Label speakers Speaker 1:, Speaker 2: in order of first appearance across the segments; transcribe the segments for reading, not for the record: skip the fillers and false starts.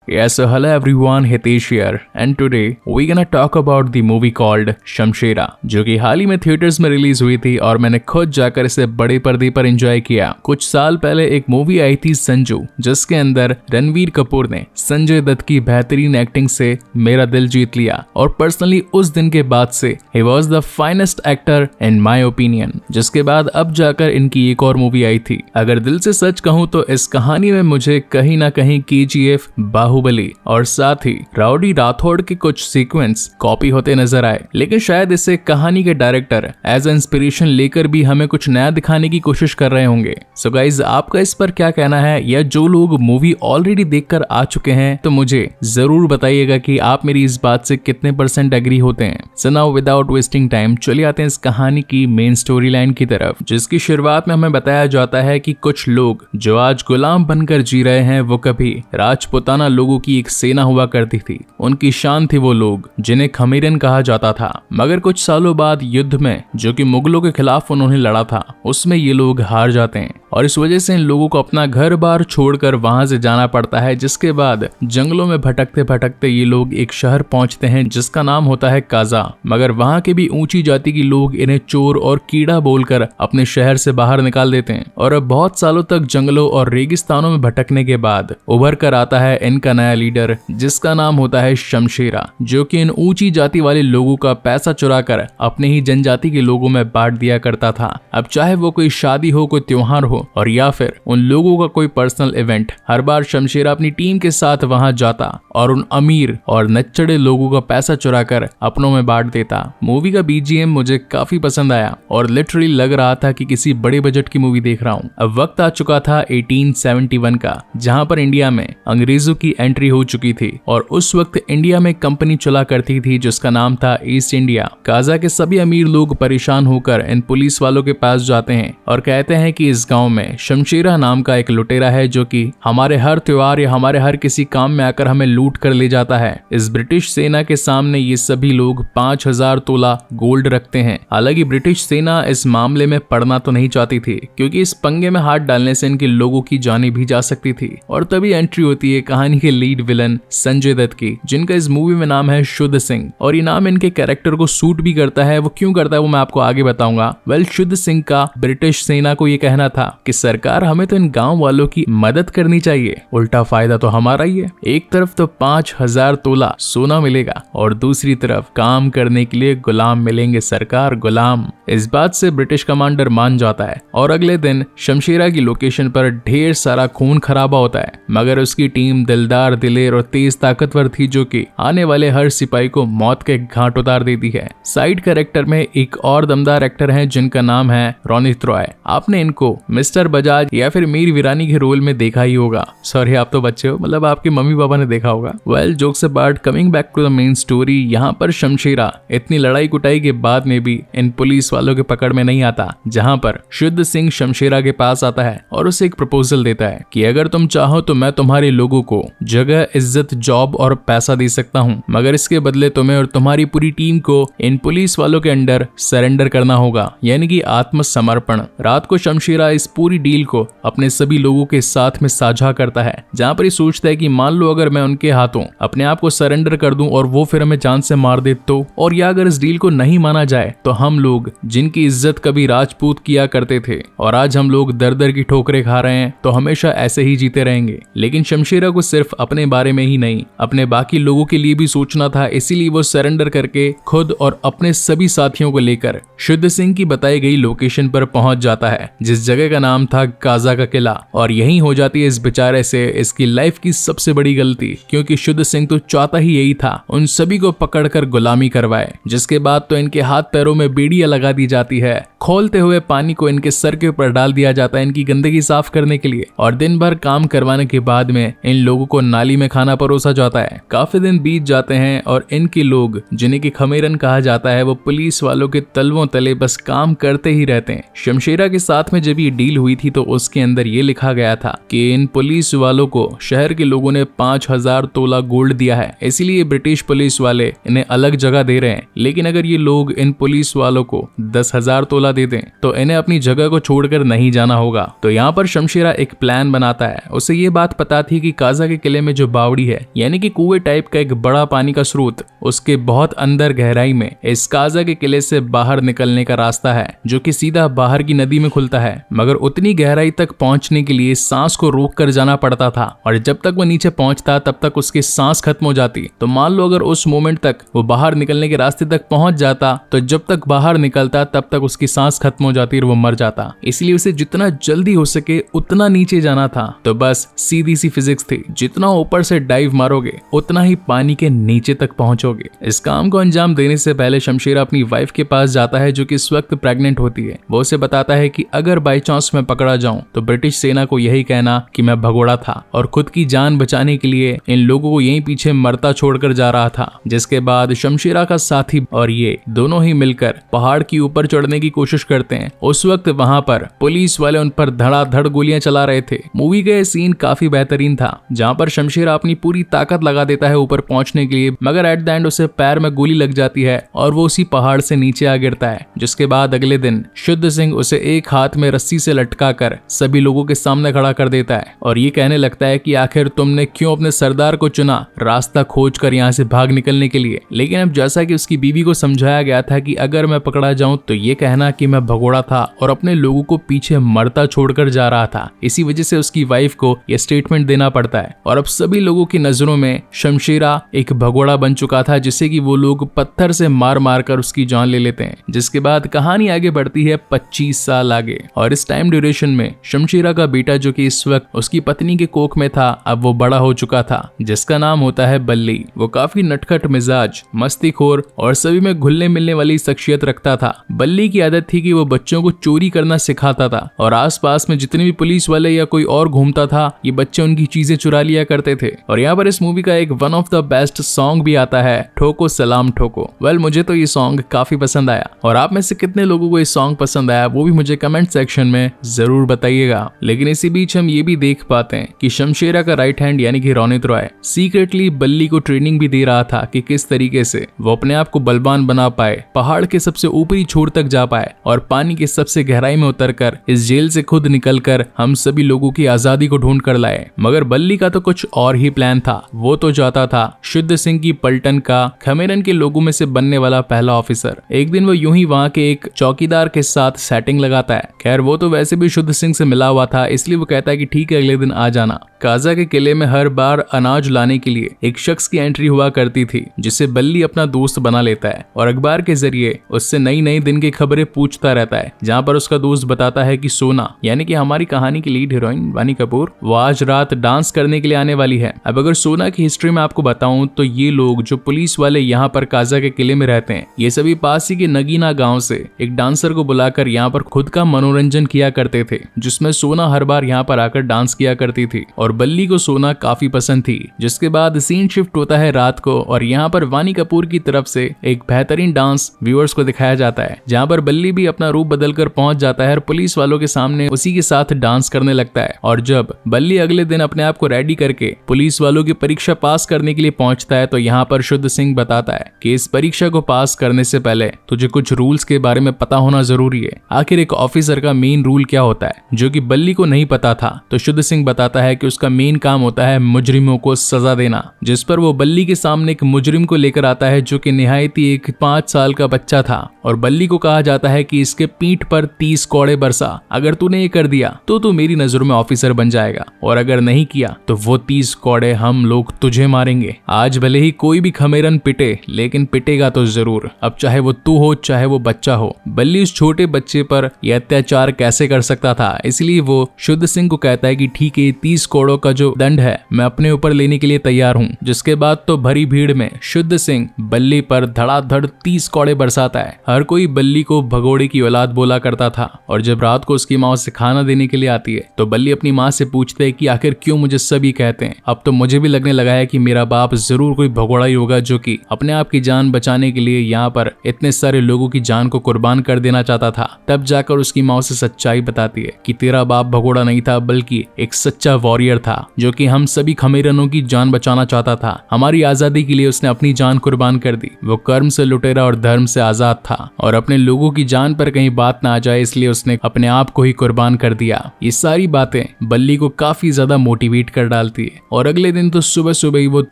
Speaker 1: Yes, so hello everyone, Hitesh here and today we're gonna talk about the movie called Shamshera, जो कि हाल ही में theatres में release हुई थी और मैंने खुद जाकर इसे बड़े पर्दे पर एंजॉय किया। कुछ साल पहले एक मूवी आई थी संजू, जिसके अंदर रणवीर कपूर ने संजय दत्त की बेहतरीन एक्टिंग से मेरा दिल जीत लिया और पर्सनली उस दिन के बाद से he was the finest actor in my opinion. जिसके बाद अब जाकर इनकी एक और मूवी आई थी। अगर दिल से सच कहूँ तो इस कहानी में मुझे कहीं ना कहीं KGF, बाहुबली और साथ ही राउडी राठौड़ के कुछ सीक्वेंस कॉपी होते नजर आए, लेकिन शायद इसे कहानी के डायरेक्टर एज इंस्पिरेशन लेकर भी हमें कुछ नया दिखाने की कोशिश कर रहे होंगे। सो गाइज, आपका इस पर क्या कहना है, या जो लोग मूवी ऑलरेडी देखकर आ चुके हैं तो मुझे जरूर बताइएगा कि आप मेरी इस बात से कितने % एग्री होते हैं। So now without wasting time चलिए आते हैं इस कहानी की मेन स्टोरी लाइन की तरफ, जिसकी शुरुआत में हमें बताया जाता है कि कुछ लोग जो आज गुलाम बनकर जी रहे हैं वो कभी राजपुताना लोगों की एक सेना हुआ करती थी। उनकी शान थी वो लोग जिन्हें खमीरन कहा जाता था, मगर कुछ सालों बाद युद्ध में जो कि मुगलों के खिलाफ उन्होंने लड़ा था उसमें ये लोग हार जाते हैं और इस वजह से इन लोगों को अपना घर बार छोड़कर वहां से जाना पड़ता है। जिसके बाद जंगलों में भटकते भटकते ये लोग एक शहर पहुंचते हैं जिसका नाम होता है काजा, मगर वहां के भी ऊंची जाति के लोग इन्हें चोर और कीड़ा बोलकर अपने शहर से बाहर निकाल देते हैं और अब बहुत सालों तक जंगलों और रेगिस्तानों में भटकने के बाद उभर कर आता है इनका नया लीडर, जिसका नाम होता है शमशेरा, जो कि इन ऊंची जाति वाले लोगों का पैसा चुराकर अपने ही जनजाति के लोगों में बांट दिया करता था। अब चाहे वो कोई शादी हो, कोई त्योहार हो और या फिर उन लोगों का कोई पर्सनल इवेंट, हर बार शमशेरा अपनी टीम के साथ वहां जाता और उन अमीर और नच्चड़े लोगों का पैसा चुराकर अपनों में बांट देता। मूवी का BGM मुझे काफी पसंद आया और लिटरली लग रहा था कि किसी बड़े बजट की मूवी देख रहा हूँ। अब वक्त आ चुका था 1871 का, जहाँ पर इंडिया में अंग्रेजों की एंट्री हो चुकी थी और उस वक्त इंडिया में कंपनी चला करती थी जिसका नाम था ईस्ट इंडिया। काजा के सभी अमीर लोग परेशान होकर इन पुलिस वालों के पास जाते हैं और कहते हैं कि इस गांव में शमशेरा नाम का एक लुटेरा है जो कि हमारे हर त्योहार या हमारे हर किसी काम में आकर हमें लूट कर ले जाता है। इस ब्रिटिश सेना के सामने ये सभी लोग 5000 तोला गोल्ड रखते हैं। हालांकि ब्रिटिश सेना इस मामले में पड़ना तो नहीं चाहती थी, क्योंकि इस पंगे में हाथ डालने से इनके लोगों की जानें भी जा सकती थी। और तभी एंट्री होती है कहानी के लीड विलन संजय दत्त की, जिनका इस मूवी में नाम है शुद्ध सिंह और ये नाम इनके कैरेक्टर को सूट भी करता है। वो क्यों करता है वो मैं आपको आगे बताऊंगा। शुद्ध सिंह का ब्रिटिश सेना को ये कहना था कि सरकार हमें तो इन गांव वालों की मदद करनी चाहिए, उल्टा फायदा तो हमारा ही है। एक तरफ तो 5000 तोला सोना मिलेगा और दूसरी तरफ काम करने के लिए गुलाम मिलेंगे, सरकार गुलाम। इस बात से ब्रिटिश कमांडर मान जाता है और अगले दिन शमशेरा की लोकेशन पर ढेर सारा खून खराबा होता है, मगर उसकी टीम दिलदार, दिलेर और तेज ताकतवर थी जो कि आने वाले हर सिपाही को मौत के घाट उतार देती है। साइड कैरेक्टर में एक और दमदार एक्टर हैं जिनका नाम है रोनित रॉय। आपने इनको मिस्टर बजाज या फिर मीर वीरानी के रोल में देखा ही होगा। सॉरी, आप तो बच्चे हो, मतलब आपके मम्मी पापा ने देखा होगा। Well, jokes apart, coming back to the main story, यहाँ पर शमशेरा इतनी लड़ाई कुटाई के बाद में भी इन पुलिस वालों के पकड़ में नहीं आता, जहाँ पर शुद्ध सिंह शमशेरा के पास आता है और उसे एक प्रपोजल देता है कि अगर तुम चाहो तो मैं तुम्हारे लोगों को जगह, इज्जत, जॉब और पैसा दे सकता हूँ, मगर इसके बदले तुम्हें और तुम्हारी पूरी टीम को इन पुलिस वालों के अंडर सरेंडर करना होगा, यानी कि आत्मसमर्पण। रात को शमशेरा इस पूरी डील को अपने सभी लोगों के साथ में साझा करता है, जहाँ पर ये सोचता है कि मान लो अगर मैं उनके हाथों अपने आप को सरेंडर कर दूं और वो फिर हमें जान से मार दे तो, और या अगर इस डील को नहीं माना जाए तो हम लोग जिनकी इज्जत कभी राजपूत किया करते थे और आज हम लोग दर दर की ठोकरें खा रहे हैं तो हमेशा ऐसे ही जीते रहेंगे। लेकिन शमशेरा को सिर्फ अपने बारे में ही नहीं, अपने बाकी लोगों के लिए भी सोचना था, इसीलिए वो सरेंडर करके खुद और अपने सभी साथियों को लेकर शुद्ध सिंह की बताई गई लोकेशन पर पहुंच जाता है, जिस जगह का नाम था काजा का किला। और यही हो जाती है इस बेचारे से इसकी लाइफ की सबसे बड़ी गलती, क्योंकि शुद्ध सिंह तो चाहता ही यही था उन सभी को पकड़कर गुलामी करवाए। जिसके बाद तो इनके हाथ पैरों में बेड़ियां लगा दी जाती है, खोलते हुए पानी को इनके सर के ऊपर डाल दिया जाता है इनकी गंदगी साफ करने के लिए, और दिन भर काम करवाने के बाद में इन लोगों को नाली में खाना परोसा जाता है। काफी दिन बीत जाते हैं और इनके लोग, जिन्हें की खमीरन कहा जाता है, वो पुलिस वालों के तलवों तले बस काम करते ही रहते हैं। शमशेरा के साथ में जब ये डील हुई थी तो उसके अंदर ये लिखा गया था कि इन पुलिस वालों को शहर के लोगों ने 5000 तोला गोल्ड दिया है, इसीलिए ब्रिटिश पुलिस वाले इन्हें अलग जगह दे रहे हैं। लेकिन अगर ये लोग इन पुलिस वालों को 10,000 तोला बुला देते तो इन्हें अपनी जगह को छोड़कर नहीं जाना होगा। तो यहाँ पर शमशेरा एक प्लान बनाता है। उसे ये बात पता थी कि काजा के किले में जो बावड़ी है यानी कि कुएं टाइप का एक बड़ा पानी का स्रोत उसके बहुत अंदर गहराई में इस काजा के किले से बाहर निकलने का रास्ता है जो कि सीधा बाहर की नदी में खुलता है। मगर उतनी गहराई तक पहुंचने के लिए सांस को रोक कर जाना पड़ता था और जब तक वो नीचे पहुंचता तब तक उसकी सांस खत्म हो जाती। तो मान लो अगर उस मोमेंट तक वो बाहर निकलने के रास्ते तक पहुंच जाता तो जब तक बाहर निकलता तब तक उसकी सांस खत्म हो जाती और वो मर जाता। इसलिए उसे जितना जल्दी हो सके उतना नीचे जाना था। तो बस सीधी सी फिजिक्स थी, जितना ऊपर से डाइव मारोगे उतना ही पानी के नीचे तक पहुंचोगे। इस काम को अंजाम देने से पहले शमशेरा अपनी वाइफ के पास जाता है जो कि इस वक्त प्रेग्नेंट होती है। वो उसे बताता है कि अगर बाई चांस मैं पकड़ा जाऊं तो ब्रिटिश सेना को यही कहना कि मैं भगोड़ा था और खुद की जान बचाने के लिए इन लोगों को यहीं पीछे मरता छोड़कर जा रहा था। जिसके बाद शमशेरा का साथी और ये दोनों ही मिलकर पहाड़ की ऊपर चढ़ने की कोशिश करते हैं। उस वक्त वहां पर पुलिस वाले उन पर धड़ाधड़ गोलियां चला रहे थे। मूवी का सीन काफी बेहतरीन था जहां पर शमशेरा अपनी पूरी ताकत लगा देता है ऊपर पहुंचने के लिए, मगर एट द एंड उसे पैर में गोली लग जाती है और वो उसी पहाड़ से नीचे आ गिरता है। जिसके बाद अगले दिन शुद्ध सिंह उसे एक हाथ में रस्सी से लटका कर सभी लोगों के सामने खड़ा कर देता है और ये कहने लगता है कि आखिर तुमने क्यों अपने सरदार को चुना रास्ता खोज कर यहाँ से भाग निकलने के लिए। लेकिन अब जैसा कि उसकी बीवी को समझाया गया था कि अगर मैं पकड़ा जाऊं तो ये कहना कि मैं भगोड़ा था और अपने लोगों को पीछे मरता छोड़कर जा रहा था, इसी वजह से उसकी वाइफ को यह स्टेटमेंट देना पड़ता है। और अब सभी लोगों की नजरों में शमशेरा एक भगोड़ा बन चुका था जिसे कि वो लोग पत्थर से मार मार कर उसकी जान ले लेते हैं। जिसके बाद कहानी आगे बढ़ती है 25 साल आगे और इस टाइम ड्यूरेशन में शमशेरा का बेटा जो कि इस वक्त उसकी पत्नी के कोख में था अब वो बड़ा हो चुका था जिसका नाम होता है बल्ली। वो काफी नटखट मिजाज, मस्तीखोर और सभी में घुलने मिलने वाली शख्सियत रखता था। बल्ली की आदत थी कि वो बच्चों को चोरी करना सिखाता था और आसपास में जितने भी पुलिस वाले या कोई और घूमता था ये बच्चे उनकी चीजें चुरा लिया करते थे। और यहाँ पर इस मूवी का एक one of the best song भी आता है, ठोको सलाम ठोको। वेल मुझे तो ये सॉन्ग काफी पसंद आया और आप में से कितने लोगों को ये सॉन्ग पसंद आया वो भी मुझे कमेंट सेक्शन में जरूर बताइएगा। लेकिन इसी बीच हम ये भी देख पाते हैं कि शमशेरा का राइट हैंड यानी कि रोनित रॉय सीक्रेटली बल्ली को ट्रेनिंग भी दे रहा था कि किस तरीके से वो अपने आप को बलवान बना पाए, पहाड़ के सबसे ऊपरी छोर तक जा पाए और पानी के सबसे गहराई में उतरकर इस जेल से खुद निकलकर हम सभी लोगों की आजादी को ढूंढ कर लाए। मगर बल्ली का तो कुछ और ही प्लान था। वो तो चाहता था शुद्ध सिंह की पलटन का खमेरन के लोगों में से बनने वाला पहला ऑफिसर। एक दिन वो यूं ही वहां के एक चौकीदार के साथ सेटिंग लगाता है। खैर वो तो वैसे भी शुद्ध सिंह से मिला हुआ था इसलिए वो कहता है कि ठीक है अगले दिन आ जाना। काजा के किले में हर बार अनाज लाने के लिए एक शख्स की एंट्री हुआ करती थी जिसे बल्ली अपना दोस्त बना लेता है और अखबार के जरिए उससे नई नई दिन की खबरें पूछता रहता है। जहां पर उसका दोस्त बताता है कि सोना यानी कि हमारी कहानी की लीड हीरोइन वानी कपूर वो आज रात डांस करने के लिए आने वाली है। अब अगर सोना की हिस्ट्री में आपको बताऊं तो ये लोग जो पुलिस वाले यहाँ पर काजा के किले में रहते हैं ये सभी पास ही के नगीना गाँव से एक डांसर को बुलाकर यहाँ पर खुद का मनोरंजन किया करते थे जिसमें सोना हर बार यहाँ पर आकर डांस किया करती थी और बल्ली को सोना काफी पसंद थी। जिसके बाद सीन शिफ्ट होता है रात को और यहाँ पर वानी कपूर की तरफ से एक बेहतरीन डांस व्यूअर्स को दिखाया जाता है जहाँ पर बल्ली भी अपना रूप बदलकर पहुंच जाता है और पुलिस वालों के सामने उसी के साथ डांस करने लगता है। और जब बल्ली अगले दिन अपने आप को रेडी करके पुलिस वालों की परीक्षा पास करने के लिए पहुंचता है तो यहाँ पर शुद्ध सिंह बताता है कि इस परीक्षा को पास करने से पहले तुझे कुछ रूल्स के बारे में पता होना जरूरी है। आखिर एक ऑफिसर का मेन रूल क्या होता है जो कि बल्ली को नहीं पता था। तो शुद्ध सिंह बताता है कि उसका मेन काम होता है मुजरिमों को सजा देना। जिस पर वो बल्ली के सामने एक मुजरिम को लेकर आता है जो कि निहायत ही एक 5 साल का बच्चा था और बल्ली को कहा जाता है कि इसके पीठ पर 30 कौड़े बरसा, अगर तूने ये कर दिया तो तू मेरी नजरों में ऑफिसर बन जाएगा और अगर नहीं किया तो वो 30 कौड़े हम लोग तुझे मारेंगे। आज भले ही कोई भी खमेरन पिटे लेकिन पिटेगा तो जरूर, अब चाहे वो तू हो चाहे वो बच्चा हो। बल्ली उस छोटे बच्चे पर यह अत्याचार कैसे कर सकता था, इसलिए वो शुद्ध सिंह को कहता है कि ठीक है 30 कौड़ों का जो दंड है मैं अपने ऊपर लेने के लिए तैयार हूँ। जिसके बाद तो भरी भीड़ में शुद्ध सिंह बल्ली पर धड़ाधड़ 30 कौड़े बरसाता है। हर कोई बल्ली को भगोड़े की औलाद बोला करता था और जब रात को उसकी माँ उसे खाना देने के लिए आती है तो बल्ली अपनी माँ से पूछते है कि आखिर क्यों मुझे सभी कहते हैं। अब तो मुझे भी लगने लगा है कि मेरा बाप जरूर कोई भगोड़ा ही होगा जो कि अपने आप की जान बचाने के लिए यहाँ पर इतने सारे लोगों की जान को कुर्बान कर देना चाहता था। तब जाकर उसकी माँ उसे सच्चाई बताती है कि तेरा बाप भगोड़ा नहीं था बल्कि एक सच्चा वॉरियर था जो कि हम सभी खमेरनों की जान बचाना चाहता था। हमारी आजादी के लिए उसने अपनी जान कुर्बान कर दी। वो कर्म से लुटेरा और धर्म से आजाद था और अपने लोगों की जान पर कहीं बात ना आ जाए इसलिए उसने अपने आप को ही कुर्बान कर दिया। ये सारी बातें बल्ली को काफी ज्यादा मोटिवेट कर डालती है और अगले दिन तो सुबह सुबह ही वो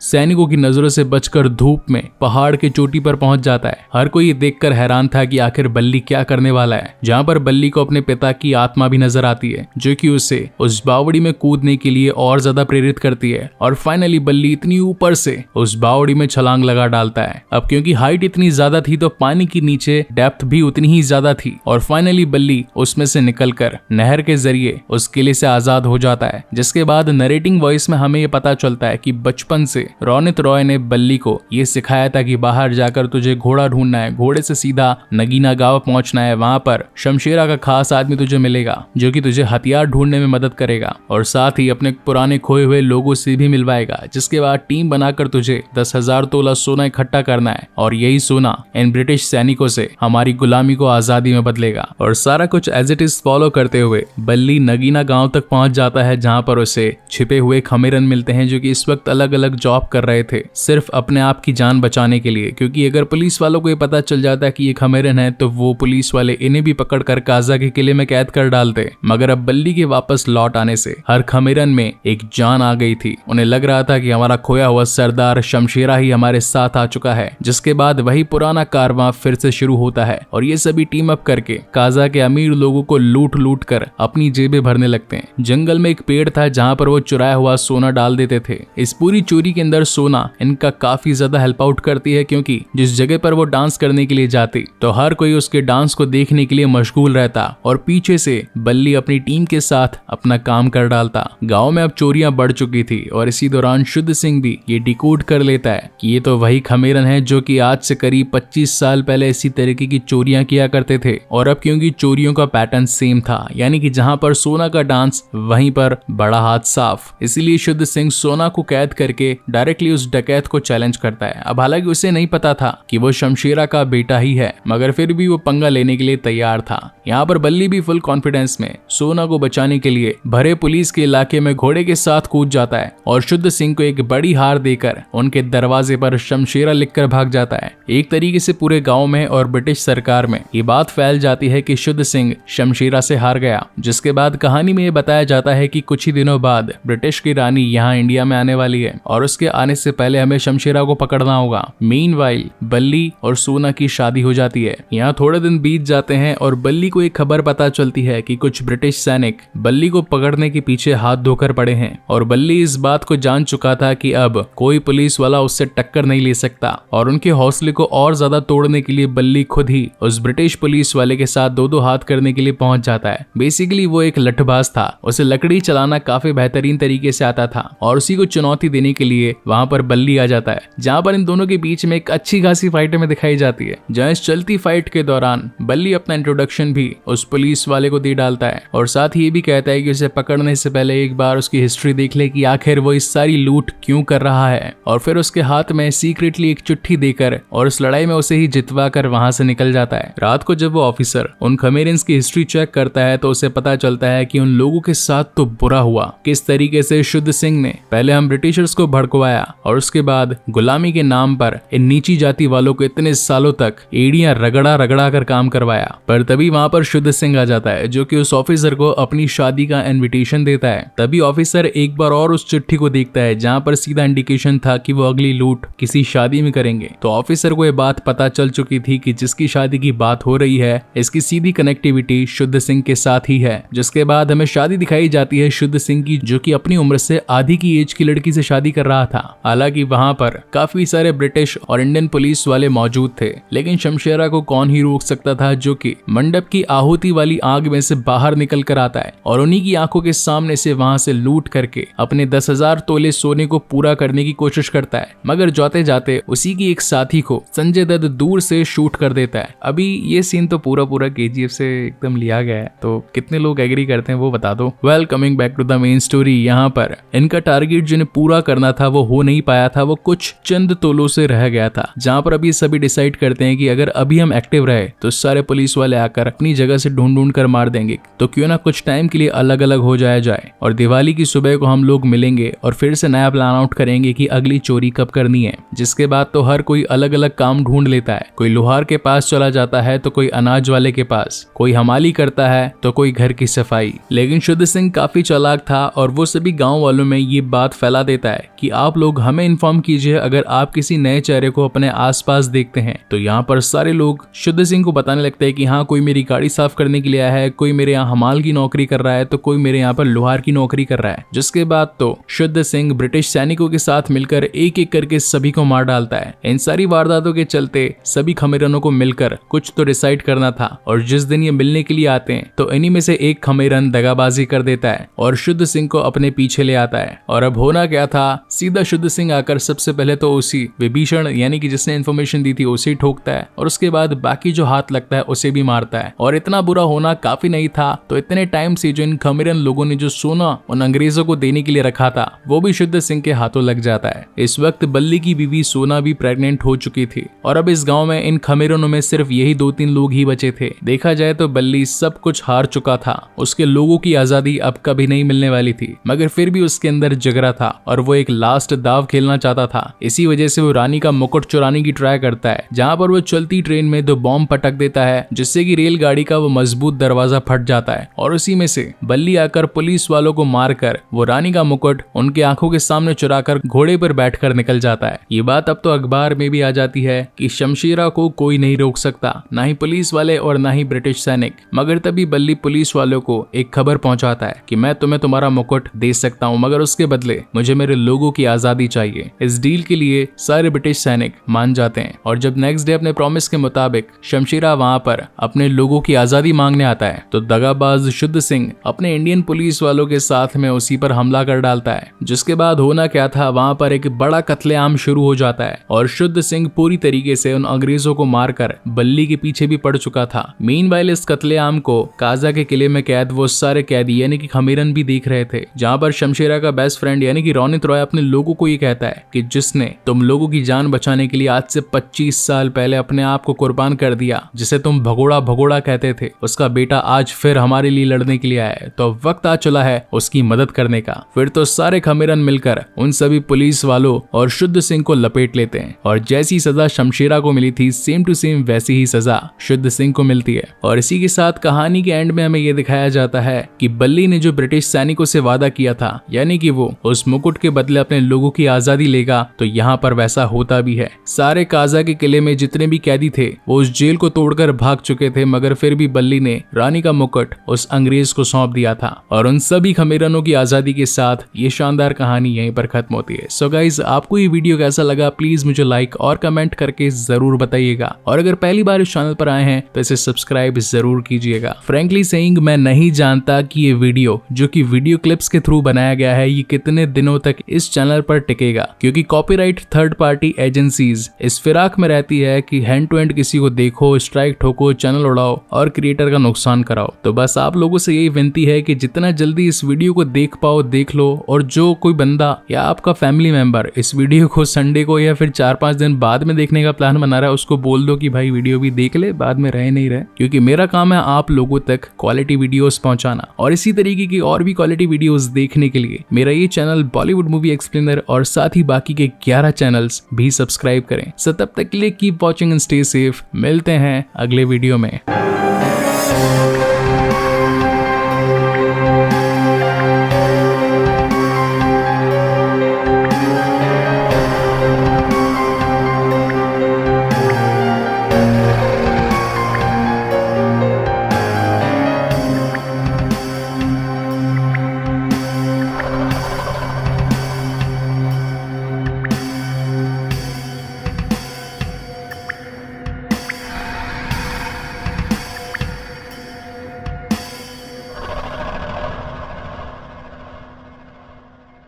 Speaker 1: सैनिकों की नजरों से बचकर धूप में पहाड़ के चोटी पर पहुंच जाता है। हर कोई ये देखकर हैरान था कि आखिर बल्ली क्या करने वाला है, जहाँ पर बल्ली को अपने पिता की आत्मा भी नजर आती है जो कि उसे उस बावड़ी में कूदने के लिए और ज्यादा प्रेरित करती है। और फाइनली बल्ली इतनी ऊपर से उस बावड़ी में छलांग लगा डालता है। अब क्योंकि हाइट इतनी ज्यादा थी तो पानी के नीचे डेप्थ भी उतनी ही ज्यादा थी और फाइनली बल्ली उसमें से निकलकर नहर के जरिए उस किले से आजाद हो जाता है। जिसके बाद नरेटिंग वॉइस में हमें ये पता चलता है कि बचपन से रोनित रॉय ने बल्ली को ये सिखाया था कि बाहर जाकर तुझे घोड़ा ढूंढना है, घोड़े से सीधा नगीना गांव पहुंचना है, वहां पर शमशेरा का खास आदमी तुझे मिलेगा जो कि तुझे हथियार ढूंढने में मदद करेगा और साथ ही अपने पुराने खोए हुए लोगों से भी मिलवाएगा। जिसके बाद टीम बनाकर तुझे 10,000 तोला सोना इकट्ठा करना है और यही सोना इन ब्रिटिश सैनिकों से हमारी गुलामी को आजादी में बदलेगा। और सारा कुछ एज इट इज फॉलो करते हुए बल्ली नगीना गांव तक पहुंच जाता है, जहां पर उसे छिपे हुए खमेरन मिलते हैं जो कि इस वक्त अलग अलग जॉब कर रहे थे सिर्फ अपने आप की जान बचाने के लिए, क्योंकि अगर पुलिस वालों को ये पता चल जाता है कि ये खमेरन है तो वो पुलिस वाले इन्हें भी पकड़कर काजा के किले में कैद कर डालते। मगर अब बल्ली के वापस लौट आने से हर खमेरन में एक जान आ गई थी। उन्हें लग रहा था कि हमारा खोया हुआ सरदार शमशेरा ही हमारे साथ आ चुका है। जिसके बाद वही पुराना कारवां फिर से शुरू होता है और ये सभी टीम अप करके काजा के अमीर लोगों को लूट लूट कर अपनी जेबें भरने लगते हैं। जंगल में एक पेड़ था जहाँ पर वो चुराया हुआ सोना डाल देते थे। इस पूरी चोरी के अंदर सोना इनका काफी ज्यादा हेल्प आउट करती है, क्योंकि जिस जगह पर वो डांस करने के लिए जाती तो हर कोई उसके डांस को देखने के लिए मशगूल रहता और पीछे से बल्ली अपनी टीम के साथ अपना काम कर डालता। गांव में अब चोरियां बढ़ चुकी थी और इसी दौरान शुद्ध सिंह भी ये डिकोड कर लेता है कि ये तो वही खमेरन है जो कि आज से करीब 25 साल पहले इसी तरीके की चोरियां किया करते थे। और अब क्योंकि चोरियों का पैटर्न सेम था, यानी कि जहां पर सोना का डांस वहीं पर बड़ा हाथ साफ, इसीलिए शुद्ध सिंह सोना को कैद करके डायरेक्टली उस डकैत को चैलेंज करता है। अब हालांकि उसे नहीं पता था कि वो शमशेरा का बेटा ही है, मगर फिर भी वो पंगा लेने के लिए तैयार था। यहाँ पर बल्ली भी फुल कॉन्फिडेंस में सोना को बचाने के लिए भरे पुलिस के इलाके में घोड़े के साथ कूद जाता है और शुद्ध सिंह को एक बड़ी हार देकर उनके दरवाजे पर शमशेरा लिखकर भाग जाता है। एक तरीके से पूरे गांव में और ब्रिटिश सरकार में ये बात फैल जाती है कि शुद्ध सिंह शमशेरा से हार गया। जिसके बाद कहानी में ये बताया जाता है कि कुछ ही दिनों बाद ब्रिटिश की रानी यहाँ इंडिया में आने वाली है और उसके आने से पहले हमें शमशेरा को पकड़ना होगा। मीनवाइल बल्ली और सोना की शादी हो जाती है। यहाँ थोड़े दिन बीत जाते हैं और बल्ली को एक खबर पता चलती है कि कुछ ब्रिटिश सैनिक बल्ली को पकड़ने के पीछे हाथ धोकर पड़े हैं और बल्ली इस बात को जान चुका था कि अब कोई पुलिस वाला उससे टक्कर नहीं ले सकता और उनके हौसले को और ज्यादा तोड़ने के लिए बल्ली खुद ही उस ब्रिटिश पुलिस वाले के साथ दो हाथ करने के लिए पहुंच जाता है। बेसिकली वो एक लठबाज था, उसे लकड़ी चलाना काफी बेहतरीन तरीके से आता था और उसी को चुनौती देने के लिए वहां पर बल्ली आ जाता है, जहां पर इन दोनों के बीच में एक अच्छी खासी फाइट में दिखाई जाती है। जहां इस चलती फाइट के दौरान बल्ली अपना इंट्रोडक्शन भी उस पुलिस वाले को दे डालता है और साथ ही ये भी कहता है कि उसे पकड़ने से पहले एक बार उसकी हिस्ट्री देख ले कि आखिर वो इस सारी लूट क्यों कर रहा है। और फिर उसके हाथ में सीक्रेटली एक चिट्ठी देकर और उस लड़ाई में उसे ही जितवा कर वहां से निकल जाता है। रात को जब वो ऑफिसर उन खमेरियंस की हिस्ट्री चेक करता है तो उसे पता चलता है कि उन लोगों के साथ तो बुरा हुआ, किस तरीके से शुद्ध सिंह ने पहले हम ब्रिटिशर्स को भड़कवाया और उसके बाद गुलामी के नाम पर इन नीची जाति वालों को इतने सालों तक एड़ियां रगड़ा रगड़ा कर काम करवाया। पर तभी वहां पर शुद्ध सिंह आ जाता है जो कि उस ऑफिसर को अपनी शादी का इनविटेशन देता है। तभी ऑफिसर एक बार और उस चिट्ठी को देखता है जहां पर सीधा इंडिकेशन था कि वो अगली लूट किसी शादी में करेंगे। तो ऑफिसर को ये बात पता चल चुकी थी कि जिसकी शादी की बात हो रही है इसकी सीधी कनेक्टिविटी शुद्ध सिंह के साथ ही है। जिसके बाद हमें शादी दिखाई जाती है शुद्ध सिंह की, जो कि अपनी उम्र से आधी की एज की लड़की से शादी कर रहा था। हालांकि वहां पर काफी सारे ब्रिटिश और इंडियन पुलिस वाले मौजूद थे, लेकिन शमशेरा को कौन ही रोक सकता था जो कि मंडप की आहुति वाली आग में से बाहर निकल कर आता है और उन्हीं की आंखों के सामने से वहां से लूट करके अपने 10,000 तोले सोने को पूरा करने की कोशिश करता है। मगर जाते जाते उसी की एक साथी को संजय दत्त दूर से शूट कर देता है। अभी ये सीन तो पूरा KGF से एकदम लिया गया है, तो कितने लोग एग्री करते हैं वो बता दो। Well, coming back to the main story, यहाँ पर इनका टारगेट जिन्हें पूरा करना था वो हो नहीं पाया था, वो कुछ चंद तोलों से रह गया था। जहाँ पर अभी सभी डिसाइड करते हैं कि अगर अभी हम एक्टिव रहे तो सारे पुलिस वाले आकर अपनी जगह से ढूंढ ढूंढ कर मार देंगे, तो क्यों ना कुछ टाइम के लिए अलग अलग हो जाए और दिवाली की सुबह को हम लोग मिलेंगे और फिर से नया प्लान आउट करेंगे कि अगली चोरी कब करनी है। जिसके बाद तो हर कोई अलग अलग काम ढूंढ लेता है, कोई लोहार के पास चला जाता है तो कोई अनाज वाले के पास, कोई हमाली करता है तो कोई घर की सफाई। लेकिन शुद्ध सिंह काफी चालाक था और वो सभी गांव वालों में ये बात फैला देता है कि आप लोग हमें इन्फॉर्म कीजिए अगर आप किसी नए चेहरे को अपने आसपास देखते हैं। तो यहाँ पर सारे लोग शुद्ध सिंह को बताने लगते हैं कि हाँ, कोई मेरी गाड़ी साफ करने के लिए आया है, कोई मेरे यहाँ हमाल की नौकरी कर रहा है, तो कोई मेरे यहाँ पर लोहार की नौकरी कर रहा है। जिसके बाद तो शुद्ध सिंह ब्रिटिश सैनिकों के साथ मिलकर एक एक करके सभी को मार डालता है। इन सारी वारदातों के चलते सभी खमेरनों को मिलकर कुछ तो डिसाइड करना था और जिस दिन ये मिलने के लिए आते हैं तो इन्हीं में से एक खमेरन दगाबाजी कर देता है और शुद्ध सिंह को अपने पीछे ले आता है। और अब होना क्या था, सीधा शुद्ध सिंह आकर सबसे पहले तो उसी विभीषण यानी कि जिसने इन्फॉर्मेशन दी थी उसे ठोकता है और उसके बाद बाकी जो हाथ लगता है उसे भी मारता है। और इतना बुरा होना काफी नहीं था, तो इतने टाइम से जो इन खमेरन लोगों ने जो सोना उन अंग्रेजों को देने के लिए रखा था वो भी शुद्ध सिंह के हाथों लग जाता है। इस वक्त बल्ली की बीवी सोना भी प्रेग्नेंट हो चुकी थी और अब इस गांव में इन खमेरनों में सिर्फ यही 2-3 लोग ही बचे थे। देखा जाए तो बल्ली सब कुछ हार चुका था, उसके लोगों की आजादी अब कभी नहीं मिलने वाली थी, मगर फिर भी उसके अंदर जिगरा था और वो एक लास्ट दाव खेलना चाहता था। इसी वजह से वो रानी का मुकुट चुराने की ट्राई करता है, जहाँ पर वो चलती ट्रेन में 2 बॉम्ब पटक देता है जिससे कि रेलगाड़ी का वो मजबूत दरवाजा फट जाता है और उसी में से बल्ली आकर पुलिस वालों को मारकर वो रानी का मुकुट उनके आंखों के सामने चुराकर घोड़े पर बैठकर निकल जाता है। ये बात अब तो अखबार में भी आ जाती है कि शमशेरा को कोई नहीं रोक सकता, ना ही पुलिस वाले और ना ही ब्रिटिश सैनिक। मगर तभी बल्ली पुलिस वालों को एक खबर पहुंचाता है कि मैं तुम्हें तुम्हारा मुकुट दे सकता हूं, मगर उसके बदले मुझे मेरे लोगों की आजादी चाहिए। इस डील के लिए सारे ब्रिटिश सैनिक मान जाते हैं और जब नेक्स्ट डे अपने प्रॉमिस के मुताबिक शमशेरा वहां पर अपने लोगों की आजादी मांगने आता है तो दगाबाज शुद्ध सिंह अपने इंडियन पुलिस वालों के साथ में उसी पर हमला कर डालता है। जिसके बाद होना क्या था, वहां पर एक बड़ा कत्लेआम शुरू हो जाता है और शुद्ध सिंह पूरी तरीके से उन अंग्रेजों को मारकर बल्ली के पीछे भी पड़ चुका था। मीनवाइल इस कत्लेआम को काजा के किले में कैद वो सारे कैदी यानी कि खमेरन भी देख रहे थे, जहां पर शमशेरा का बेस्ट फ्रेंड यानी कि रोनित रॉय अपने लोगों को ये कहता है कि जिसने तुम लोगों की जान बचाने के लिए आज से 25 साल पहले अपने आप को कुर्बान कर दिया, जिसे तुम भगोड़ा भगोड़ा कहते थे, उसका बेटा आज फिर हमारे लिए लड़ने के लिए आया है, तो वक्त आ चला है उसकी मदद करने का। फिर तो सारे खमेरन मिलकर उन सभी पुलिस वालों और शुद्ध सिंह को लपेट लेते हैं और जैसी सजा शमशेरा को मिली थी सेम टू सेम वैसी ही सजा शुद्ध सिंह को मिलती है। और इसी के साथ कहानी के एंड में हमें यह दिखाया जाता है कि बल्ली ने जो ब्रिटिश सैनिकों से वादा किया था, यानी कि वो उस मुकुट के बदले अपने लोगों की आजादी लेगा, तो यहाँ पर वैसा होता भी है। सारे काजा के किले में जितने भी कैदी थे वो उस जेल को तोड़कर भाग चुके थे, मगर फिर भी बल्ली ने रानी का मुकुट उस अंग्रेज को सौंप दिया था और उन सभी खमेरनों की आजादी के साथ ये शानदार कहानी यहीं पर खत्म होती है। सो गाइज, आपको ये वीडियो कैसा लगा प्लीज मुझे लाइक और कमेंट करके जरूर बताइएगा और अगर पहली बार इस चैनल पर आए हैं तो इसे सब्सक्राइब जरूर कीजिएगा। फ्रैंकली सेइंग, मैं नहीं जानता कि ये वीडियो जो कि वीडियो क्लिप्स के थ्रू बनाया गया है ये कितने दिनों तक इस चैनल पर टिकेगा, क्योंकि कॉपीराइट थर्ड पार्टी एजेंसीज इस फिराक में रहती है कि हैंड टू हैंड किसी को देखो, स्ट्राइक ठोको, चैनल उड़ाओ और क्रिएटर का नुकसान कराओ। तो बस आप लोगों से यही विनती है कि जितना जल्दी इस वीडियो को देख पाओ देख लो, और जो कोई बंदा या आपका फैमिली मेंबर इस वीडियो को संडे को या फिर 4-5 दिन बाद में देखने का प्लान बना रहा है उसको बोल दो कि भाई वीडियो भी देख ले, बाद में रहे नहीं रहे, क्योंकि मेरा काम है आप लोगों तक क्वालिटी वीडियोस पहुंचाना। और इसी तरीके की और भी क्वालिटी वीडियोस देखने के लिए मेरा ये चैनल बॉलीवुड मूवी एक्सप्लेनर और साथ ही बाकी के 11 चैनल्स भी सब्सक्राइब करें। सो तब तक के लिए keep watching and stay safe. मिलते हैं अगले वीडियो में।